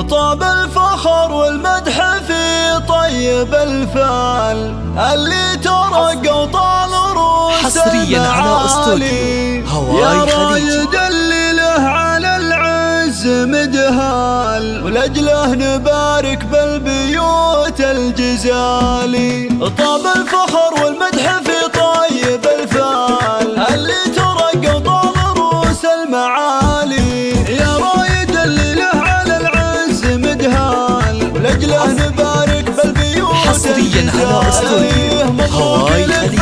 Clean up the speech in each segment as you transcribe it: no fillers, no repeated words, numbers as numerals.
طاب الفخر والمدح في طيب الفال اللي ترق وطال روس حصريا على استوديو هواي خليجي. يا رايد اللي له على العز مدهال ولأجله نبارك بالبيوت الجزالي. طاب الفخر والمدح في طيب الفال اللي ترق وطال روس المعالي. يا رايد اللي له على العز مدهال ولأجله نبارك بالبيوت حصريا على استوديو هواي خليجي.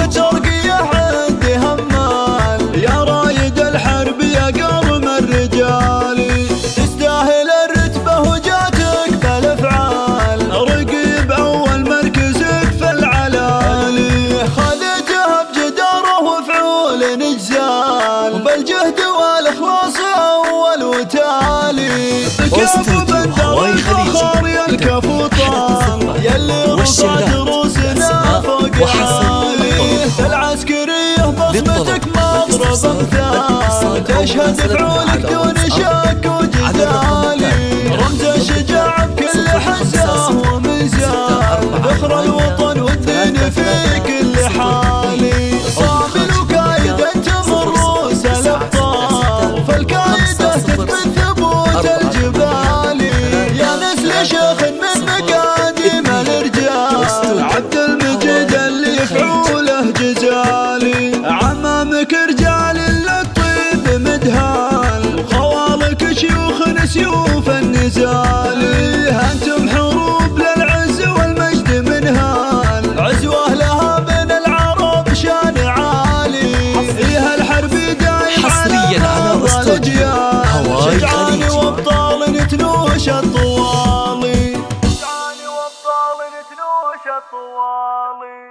يا رايد الحرب يا قرم الرجال تستاهل الرتبة وجاتك بالافعال. رقيب اول مركزك في العلالي خذيتها بجدارة وفعول نجزال وبالجهد والاخلاص اول وتالي. استوديو هواي خليجي يا الكفو طال يلي رفعت روسنا فوق عالي. العسكرية بصمتك مضرب امثال تشهد فعولك دون شك وجدال. رمز الشجاعة بكل حزة ومزال ذخر الوطن والدين في كل حال. صامل وكايد انت من رؤوس الابطال فالكايدة تثبت ثبوت الجبال. يا نسل شيخ من مقاديم الرجال عبد المجيد اللي فعوله جزالي. عمامك رجال للطيب مدهال وخوالك شيوخ سيوف النزال. انتم حروب للعز والمجد منهال عزوة لها بين العرب شان عالي. فيها الحرب دايم حصريا على استوديو هواي خليجي. وابطال تنوش الطوالي. شجعان وابطال تنوش الطوالي.